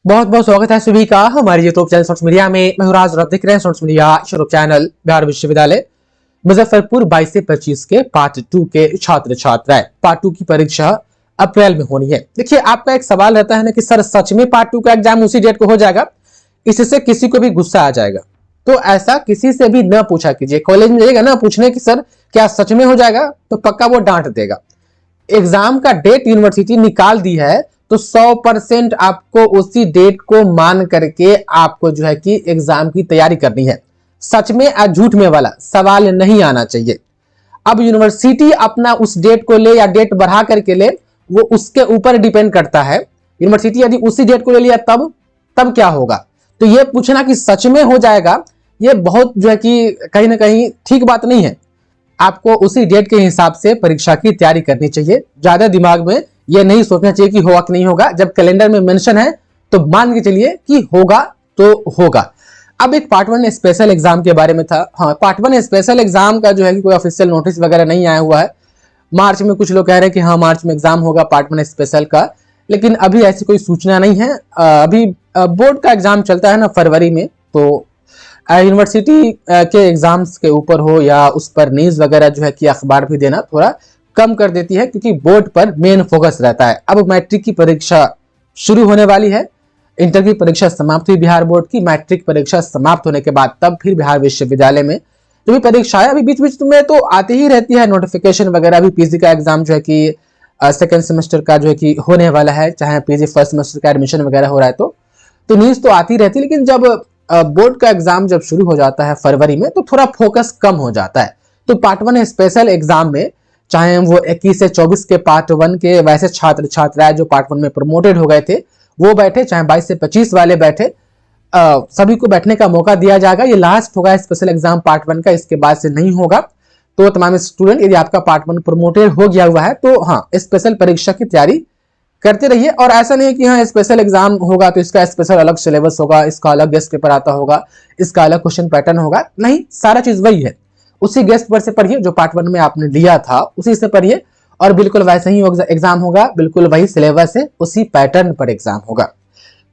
बहुत बहुत स्वागत है सभी का हमारे यूट्यूब चैनल शॉर्ट्स मीडिया में। मैं हूं राज और आप देख रहे हैं shorts media YouTube channel. Bihar विश्वविद्यालय मुजफ्फरपुर 22 से 25 के पार्ट 2 के छात्र छात्राएं पार्ट 2 की परीक्षा अप्रैल में होनी है। देखिए, आपका एक सवाल रहता है ना कि सर सच में पार्ट 2 का एग्जाम उसी डेट को हो जाएगा? इससे किसी को भी गुस्सा आ जाएगा, तो ऐसा किसी से भी न पूछा कीजिए। कॉलेज में जाइएगा ना पूछने की सर क्या सच में हो जाएगा, तो पक्का वो डांट देगा। एग्जाम का डेट यूनिवर्सिटी निकाल दी है तो 100% आपको उसी डेट को मान करके आपको जो है कि एग्जाम की तैयारी करनी है। सच में या झूठ में वाला सवाल नहीं आना चाहिए। अब यूनिवर्सिटी अपना उस डेट को ले या डेट बढ़ा करके ले, वो उसके ऊपर डिपेंड करता है। यूनिवर्सिटी यदि उसी डेट को ले लिया तब क्या होगा? तो ये पूछना कि सच में हो जाएगा, ये बहुत जो है कि कहीं ना कहीं ठीक बात नहीं है। आपको उसी डेट के हिसाब से परीक्षा की तैयारी करनी चाहिए। ज्यादा दिमाग में यह नहीं सोचना चाहिए कि होगा कि नहीं होगा। जब कैलेंडर में मेंशन है तो मान के चलिए कि होगा तो होगा। अब एक पार्ट 1 स्पेशल एग्जाम के बारे में था। हाँ, पार्ट 1 स्पेशल एग्जाम का जो है कि कोई ऑफिशियल नोटिस वगैरह नहीं आया हुआ है। मार्च में कुछ लोग कह रहे हैं कि हाँ मार्च में एग्जाम होगा पार्ट 1 स्पेशल का, लेकिन अभी ऐसी कोई सूचना नहीं है। अभी बोर्ड का एग्जाम चलता है ना फरवरी में, तो यूनिवर्सिटी के एग्जाम्स के ऊपर हो या उस पर न्यूज वगैरह जो है कि अखबार भी देना थोड़ा कम कर देती है, क्योंकि बोर्ड पर मेन फोकस रहता है। अब मैट्रिक की परीक्षा शुरू होने वाली है। इंटर की परीक्षा समाप्त हुई बिहार बोर्ड की, मैट्रिक परीक्षा समाप्त होने के बाद तब फिर बिहार विश्वविद्यालय में जो भी परीक्षा है, अभी बीच बीच में तो आती ही रहती है नोटिफिकेशन वगैरह। अभी पीजी का एग्जाम जो है कि सेकेंड सेमेस्टर का जो है कि होने वाला है, चाहे पीजी फर्स्ट सेमेस्टर का एडमिशन वगैरह हो रहा है तो न्यूज तो आती रहती है। लेकिन जब बोर्ड का एग्जाम जब शुरू हो जाता है फरवरी में तो थोड़ा फोकस कम हो जाता है। तो पार्ट 1 स्पेशल एग्जाम में चाहे वो 21 से 24 के पार्ट 1 के वैसे छात्र छात्राएं जो पार्ट 1 में प्रमोटेड हो गए थे वो बैठे, चाहे 22 से 25 वाले बैठे, सभी को बैठने का मौका दिया जाएगा। ये लास्ट होगा स्पेशल एग्जाम पार्ट 1 का, इसके बाद से नहीं होगा। तो तमाम स्टूडेंट यदि आपका पार्ट 1 प्रमोटेड हो गया हुआ है तो हाँ स्पेशल परीक्षा की तैयारी करते रहिए। और ऐसा नहीं है कि हाँ स्पेशल एग्जाम होगा तो इसका स्पेशल अलग सिलेबस होगा, इसका अलग गेस्ट पेपर आता होगा, इसका अलग क्वेश्चन पैटर्न होगा। नहीं, सारा चीज वही है। उसी गेस्ट पेपर से पढ़िए जो पार्ट 1 में आपने लिया था उसी से पढ़िए, और बिल्कुल वैसे ही एग्जाम होगा, बिल्कुल वही सिलेबस है, उसी पैटर्न पर एग्जाम होगा।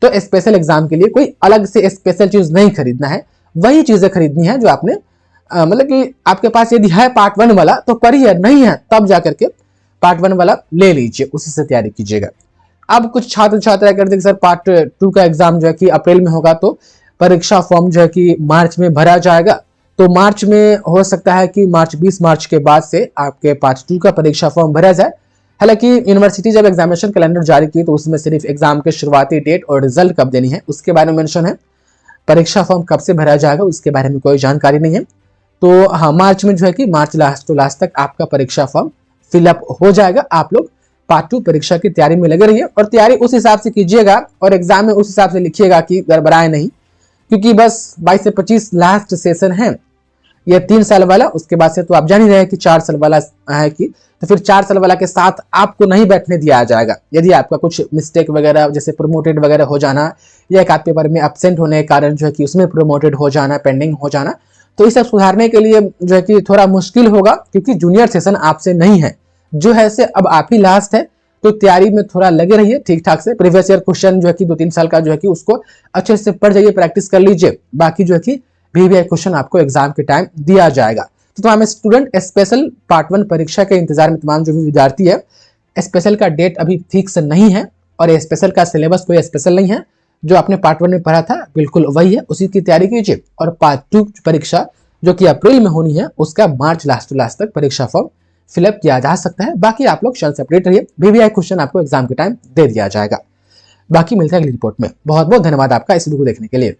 तो स्पेशल एग्जाम के लिए कोई अलग से स्पेशल चीज नहीं खरीदना है, वही चीजें खरीदनी है जो आपने मतलब कि आपके पास यदि है पार्ट 1 वाला तो पढ़िए, नहीं है तब जाकर के पार्ट 1 वाला ले लीजिए, उसी से तैयारी कीजिएगा। अब कुछ छात्र छात्रा कहते हैं सर पार्ट 2 का एग्जाम जो है कि अप्रैल में होगा तो परीक्षा फॉर्म जो है कि मार्च में भरा जाएगा। तो मार्च में हो सकता है कि 20 मार्च के बाद से आपके पार्ट 2 का परीक्षा फॉर्म भरा जाए। हालांकि यूनिवर्सिटी जब एग्जामिनेशन कैलेंडर जारी की तो उसमें सिर्फ एग्जाम के शुरुआती डेट और रिजल्ट कब देनी है उसके बारे में मेंशन है। परीक्षा फॉर्म कब से भरा जाएगा उसके बारे में कोई जानकारी नहीं है। तो हाँ, मार्च में जो है कि मार्च लास्ट टू लास्ट तक आपका परीक्षा फॉर्म फिलअप हो जाएगा। आप लोग पार्ट 2 परीक्षा की तैयारी में लगे रहिए और तैयारी उस हिसाब से कीजिएगा और एग्जाम में उस हिसाब से लिखिएगा कि गड़बड़ाए नहीं, क्योंकि बस 22 से 25 लास्ट सेशन है। ये 3 साल वाला, उसके बाद से तो आप जान ही रहे हैं कि 4 साल वाला है कि, तो फिर 4 साल वाला के साथ आपको नहीं बैठने दिया जाएगा। यदि आपका कुछ मिस्टेक वगैरह जैसे प्रमोटेड वगैरह हो जाना या एक आध पेपर में एब्सेंट होने के कारण जो है कि उसमें प्रमोटेड हो जाना, पेंडिंग हो जाना, तो इसे सुधारने के लिए जो है कि थोड़ा मुश्किल होगा, क्योंकि जूनियर सेशन आपसे नहीं है, जो है से अब आप ही लास्ट है। तो तैयारी में थोड़ा लगे रहिए ठीक ठाक से। प्रीवियस ईयर क्वेश्चन जो है कि 2-3 साल का जो है कि उसको अच्छे से पढ़ जाइए, प्रैक्टिस कर लीजिए। बाकी जो है कि VVI क्वेश्चन आपको एग्जाम के टाइम दिया जाएगा। तो तमाम स्टूडेंट स्पेशल पार्ट 1 परीक्षा के इंतजार में तमाम जो भी विद्यार्थी है, स्पेशल का डेट अभी फिक्स नहीं है और स्पेशल का सिलेबस कोई स्पेशल नहीं है। जो आपने पार्ट 1 में पढ़ा था बिल्कुल वही है, उसी की तैयारी कीजिए। और पार्ट 2 परीक्षा जो कि अप्रैल में होनी है उसका मार्च लास्ट टू लास्ट तक परीक्षा फॉर्म फिलअप किया जा सकता है। बाकी आप लोग चैनल से अपडेट रहिए, VVI क्वेश्चन आपको एग्जाम के टाइम दे दिया जाएगा। बाकी मिलते हैं अगली रिपोर्ट में। बहुत बहुत धन्यवाद आपका इस वीडियो को देखने के लिए।